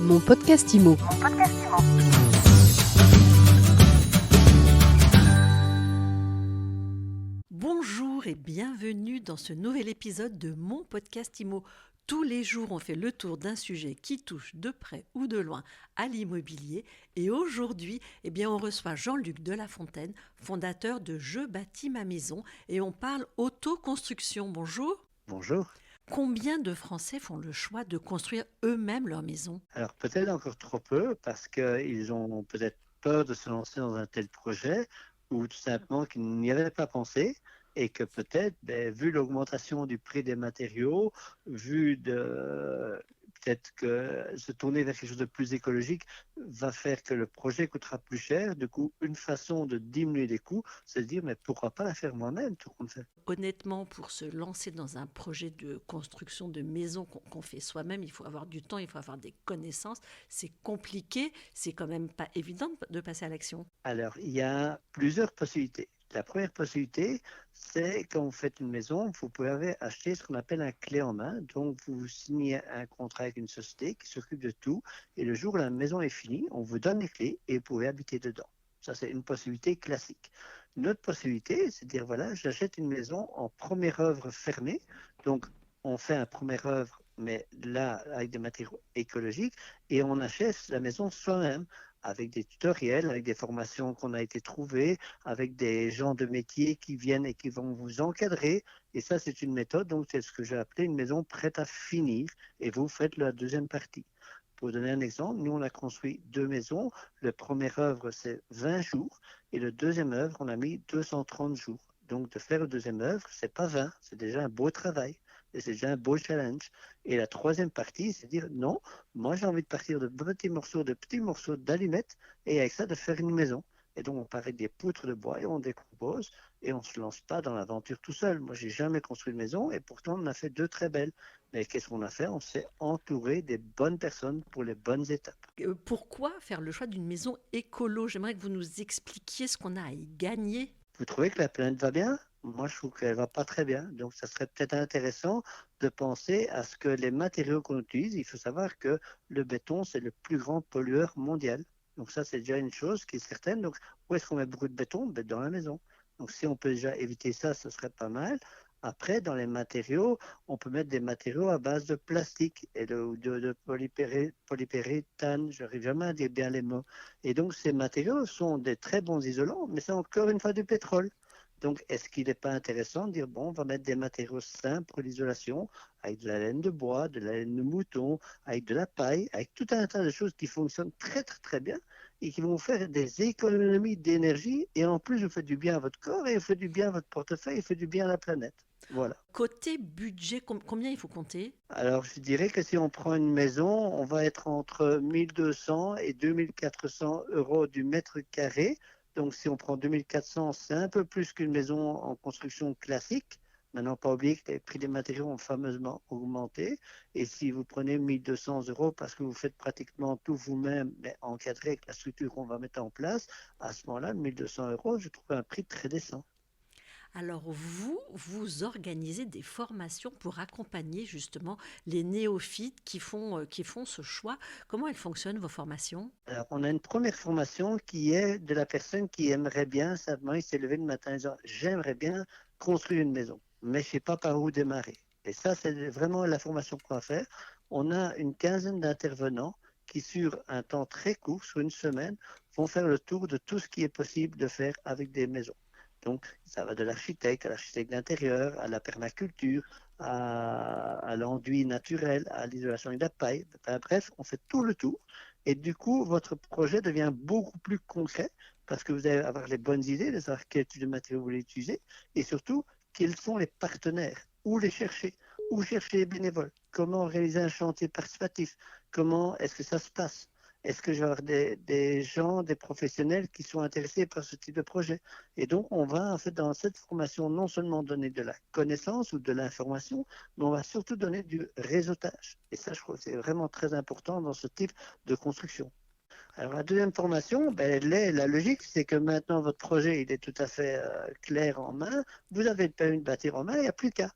Mon podcast IMO. Bonjour et bienvenue dans ce nouvel épisode de Mon podcast IMO. Tous les jours, on fait le tour d'un sujet qui touche de près ou de loin à l'immobilier. Et aujourd'hui, on reçoit Jean-Luc Delafontaine, fondateur de Je bâtis ma maison. Et on parle autoconstruction. Bonjour. Bonjour. Combien de Français font le choix de construire eux-mêmes leur maison ? Alors peut-être encore trop peu parce qu'ils ont peut-être peur de se lancer dans un tel projet ou tout simplement qu'ils n'y avaient pas pensé et que peut-être, vu l'augmentation du prix des matériaux, peut-être que se tourner vers quelque chose de plus écologique va faire que le projet coûtera plus cher. Du coup, une façon de diminuer les coûts, c'est de dire mais pourquoi pas la faire moi-même, tout compte fait. Honnêtement, pour se lancer dans un projet de construction de maison qu'on fait soi-même, il faut avoir du temps, il faut avoir des connaissances. C'est compliqué, c'est quand même pas évident de passer à l'action. Alors, il y a plusieurs possibilités. La première possibilité, c'est quand vous faites une maison, vous pouvez acheter ce qu'on appelle un clé en main. Donc, vous signez un contrat avec une société qui s'occupe de tout. Et le jour où la maison est finie, on vous donne les clés et vous pouvez habiter dedans. Ça, c'est une possibilité classique. Une autre possibilité, c'est de dire, voilà, j'achète une maison en première œuvre fermée. Donc, on fait un première œuvre, mais là, avec des matériaux écologiques, et on achète la maison soi-même, avec des tutoriels, avec des formations qu'on a été trouvées, avec des gens de métier qui viennent et qui vont vous encadrer. Et ça, c'est une méthode, donc c'est ce que j'ai appelé une maison prête à finir. Et vous faites la deuxième partie. Pour donner un exemple, nous, on a construit 2 maisons. La première œuvre, c'est 20 jours. Et la deuxième œuvre, on a mis 230 jours. Donc, de faire la deuxième œuvre, c'est pas 20, c'est déjà un beau travail. Et c'est déjà un beau challenge. Et la troisième partie, c'est dire non, moi j'ai envie de partir de petits morceaux d'allumettes et avec ça de faire une maison. Et donc on part avec des poutres de bois et on décompose et on ne se lance pas dans l'aventure tout seul. Moi j'ai jamais construit de maison et pourtant on en a fait 2 très belles. Mais qu'est-ce qu'on a fait ? On s'est entouré des bonnes personnes pour les bonnes étapes. Pourquoi faire le choix d'une maison écolo ? J'aimerais que vous nous expliquiez ce qu'on a à y gagner. Vous trouvez que la planète va bien ? Moi, je trouve qu'elle ne va pas très bien. Donc, ça serait peut-être intéressant de penser à ce que les matériaux qu'on utilise, il faut savoir que le béton, c'est le plus grand pollueur mondial. Donc, ça, c'est déjà une chose qui est certaine. Donc, où est-ce qu'on met beaucoup de béton ? Dans la maison. Donc, si on peut déjà éviter ça, ce serait pas mal. Après, dans les matériaux, on peut mettre des matériaux à base de plastique et de polyuréthane. Je n'arrive jamais à dire bien les mots. Et donc, ces matériaux sont des très bons isolants, mais c'est encore une fois du pétrole. Donc, est-ce qu'il n'est pas intéressant de dire, bon, on va mettre des matériaux simples pour l'isolation, avec de la laine de bois, de la laine de mouton, avec de la paille, avec tout un tas de choses qui fonctionnent très, très, très bien et qui vont vous faire des économies d'énergie. Et en plus, vous faites du bien à votre corps et vous faites du bien à votre portefeuille et vous faites du bien à la planète. Voilà. Côté budget, combien il faut compter ? Alors, je dirais que si on prend une maison, on va être entre 1200 et 2400 euros du mètre carré. Donc, si on prend 2400, c'est un peu plus qu'une maison en construction classique. Maintenant, pas oublier que les prix des matériaux ont fameusement augmenté. Et si vous prenez 1200 euros parce que vous faites pratiquement tout vous-même, mais encadré avec la structure qu'on va mettre en place, à ce moment-là, 1200 euros, je trouve un prix très décent. Alors vous organisez des formations pour accompagner justement les néophytes qui font ce choix. Comment elles fonctionnent, vos formations ? Alors, on a une première formation qui est de la personne qui aimerait bien, simplement, il s'est levé le matin en disant « J'aimerais bien construire une maison, mais je ne sais pas par où démarrer ». Et ça, c'est vraiment la formation qu'on va faire. On a une quinzaine d'intervenants qui, sur un temps très court, sur une semaine, vont faire le tour de tout ce qui est possible de faire avec des maisons. Donc, ça va de l'architecte à l'architecte d'intérieur, à la permaculture, à l'enduit naturel, à l'isolation avec la paille. Enfin, bref, on fait tout le tour. Et du coup, votre projet devient beaucoup plus concret parce que vous allez avoir les bonnes idées de savoir quel type de matériaux vous voulez utiliser et surtout, quels sont les partenaires, où chercher les bénévoles, comment réaliser un chantier participatif, comment est-ce que ça se passe. Est-ce que je vais avoir des gens, des professionnels qui sont intéressés par ce type de projet ? Et donc, on va, en fait, dans cette formation, non seulement donner de la connaissance ou de l'information, mais on va surtout donner du réseautage. Et ça, je trouve que c'est vraiment très important dans ce type de construction. Alors, la deuxième formation, la logique, c'est que maintenant, votre projet, il est tout à fait clair en main. Vous avez le permis de bâtir en main, il n'y a plus qu'à.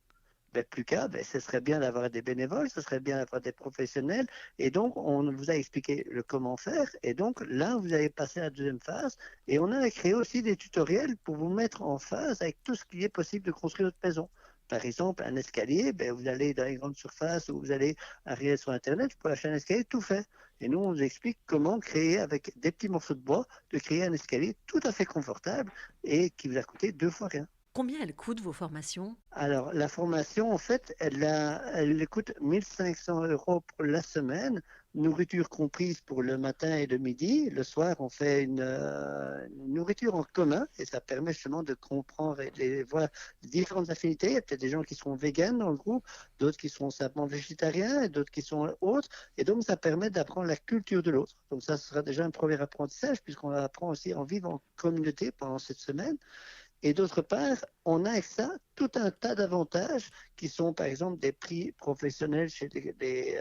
plus qu'à, ce serait bien d'avoir des bénévoles, ce serait bien d'avoir des professionnels. Et donc, on vous a expliqué le comment faire. Et donc, là, vous allez passer à la deuxième phase. Et on a créé aussi des tutoriels pour vous mettre en phase avec tout ce qui est possible de construire votre maison. Par exemple, un escalier, vous allez dans les grandes surfaces ou vous allez arriver sur Internet, pour acheter un escalier tout fait. Et nous, on vous explique comment créer avec des petits morceaux de bois, de créer un escalier tout à fait confortable et qui vous a coûté 2 fois rien. Combien elles coûtent vos formations ? Alors, la formation, en fait, elle coûte 1 500 € pour la semaine, nourriture comprise pour le matin et le midi. Le soir, on fait une nourriture en commun et ça permet justement de comprendre et de voir les différentes affinités. Il y a peut-être des gens qui seront véganes dans le groupe, d'autres qui seront simplement végétariens et d'autres qui sont autres. Et donc, ça permet d'apprendre la culture de l'autre. Donc, ça sera déjà un premier apprentissage puisqu'on apprend aussi à vivre en communauté pendant cette semaine. Et d'autre part, on a avec ça tout un tas d'avantages qui sont par exemple des prix professionnels chez les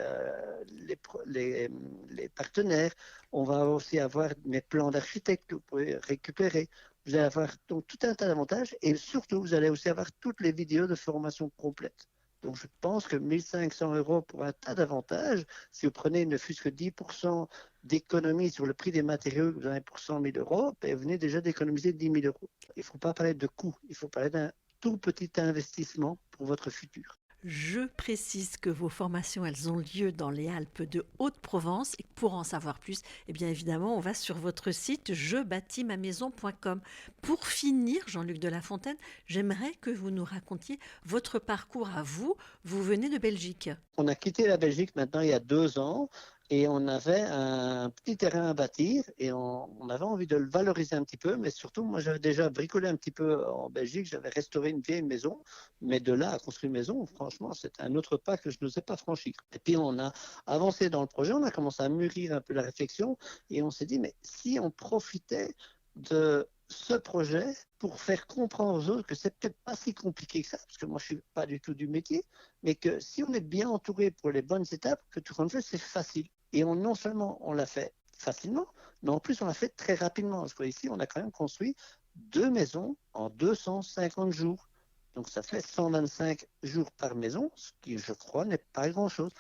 partenaires. On va aussi avoir mes plans d'architecte que vous pouvez récupérer. Vous allez avoir donc tout un tas d'avantages et surtout, vous allez aussi avoir toutes les vidéos de formation complètes. Donc, je pense que 1 500 € pour un tas d'avantages, si vous prenez ne fût-ce que 10% d'économie sur le prix des matériaux que vous avez pour 100 000 €, vous venez déjà d'économiser 10 000 €. Il ne faut pas parler de coût, il faut parler d'un tout petit investissement pour votre futur. Je précise que vos formations, elles ont lieu dans les Alpes de Haute-Provence. Et pour en savoir plus, bien évidemment, on va sur votre site jebâtismamaison.com. Pour finir, Jean-Luc de La Fontaine, j'aimerais que vous nous racontiez votre parcours à vous. Vous venez de Belgique. On a quitté la Belgique maintenant il y a 2 ans. Et on avait un petit terrain à bâtir et on avait envie de le valoriser un petit peu, mais surtout, moi, j'avais déjà bricolé un petit peu en Belgique, j'avais restauré une vieille maison, mais de là à construire une maison, franchement, c'est un autre pas que je n'osais pas franchir. Et puis, on a avancé dans le projet, on a commencé à mûrir un peu la réflexion et on s'est dit, mais si on profitait de ce projet pour faire comprendre aux autres que c'est peut-être pas si compliqué que ça, parce que moi je suis pas du tout du métier, mais que si on est bien entouré pour les bonnes étapes, que tout compte fait, c'est facile. Et non seulement on l'a fait facilement, mais en plus on l'a fait très rapidement. Parce qu'ici, on a quand même construit 2 maisons en 250 jours. Donc ça fait 125 jours par maison, ce qui, je crois, n'est pas grand-chose.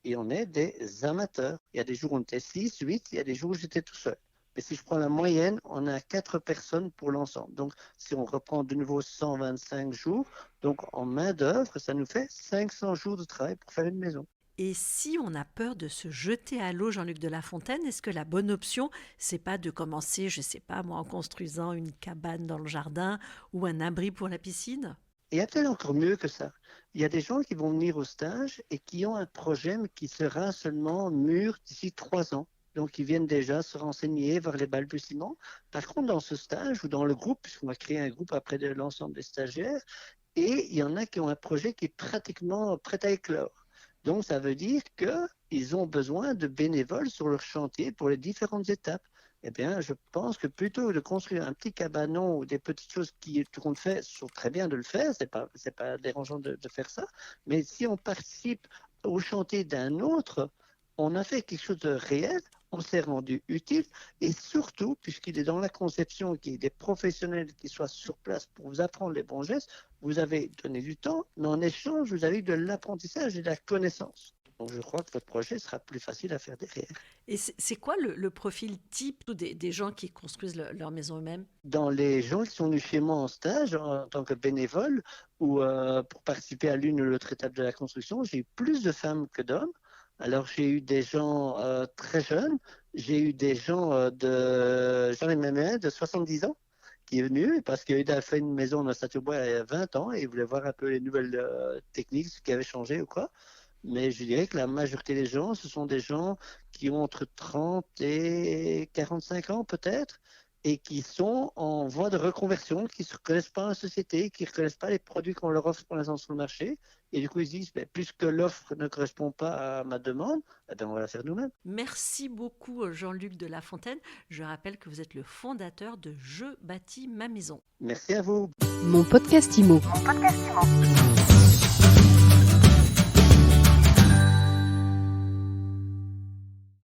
Et on est des amateurs. Il y a des jours où on était 6, 8, il y a des jours où j'étais tout seul. Mais si je prends la moyenne, on a 4 personnes pour l'ensemble. Donc, si on reprend de nouveau 125 jours, donc en main-d'œuvre, ça nous fait 500 jours de travail pour faire une maison. Et si on a peur de se jeter à l'eau, Jean-Luc de La Fontaine, est-ce que la bonne option, c'est pas de commencer, je sais pas moi, en construisant une cabane dans le jardin ou un abri pour la piscine ? Il y a peut-être encore mieux que ça. Il y a des gens qui vont venir au stage et qui ont un projet qui sera seulement mûr d'ici 3 ans. Donc, ils viennent déjà se renseigner, voir les balbutiements. Par contre, dans ce stage ou dans le groupe, puisqu'on va créer un groupe après de l'ensemble des stagiaires, et il y en a qui ont un projet qui est pratiquement prêt à éclore. Donc, ça veut dire qu'ils ont besoin de bénévoles sur leur chantier pour les différentes étapes. Eh bien, je pense que plutôt que de construire un petit cabanon ou des petites choses qui, tout compte fait, sont très bien de le faire, c'est pas dérangeant de faire ça, mais si on participe au chantier d'un autre, on a fait quelque chose de réel, on s'est rendu utile et surtout, puisqu'il est dans la conception, qu'il y ait des professionnels qui soient sur place pour vous apprendre les bons gestes, vous avez donné du temps, mais en échange, vous avez eu de l'apprentissage et de la connaissance. Donc je crois que votre projet sera plus facile à faire derrière. Et c'est quoi le profil type des gens qui construisent leur maison eux-mêmes ? Dans les gens qui sont venus chez moi en stage, en tant que bénévole, ou pour participer à l'une ou l'autre étape de la construction, j'ai eu plus de femmes que d'hommes. Alors, j'ai eu des gens très jeunes, j'ai eu des gens j'en ai même un de 70 ans qui est venu parce qu'il a fait une maison dans Saint-Bois il y a 20 ans et il voulait voir un peu les nouvelles techniques, ce qui avait changé ou quoi. Mais je dirais que la majorité des gens, ce sont des gens qui ont entre 30 et 45 ans peut-être et qui sont en voie de reconversion, qui ne se reconnaissent pas dans la société, qui ne reconnaissent pas les produits qu'on leur offre pour l'instant sur le marché. Et du coup, ils se disent, puisque l'offre ne correspond pas à ma demande, on va la faire nous-mêmes. Merci beaucoup, Jean-Luc de La Fontaine. Je rappelle que vous êtes le fondateur de Je bâtis ma maison. Merci à vous. Mon podcast IMO.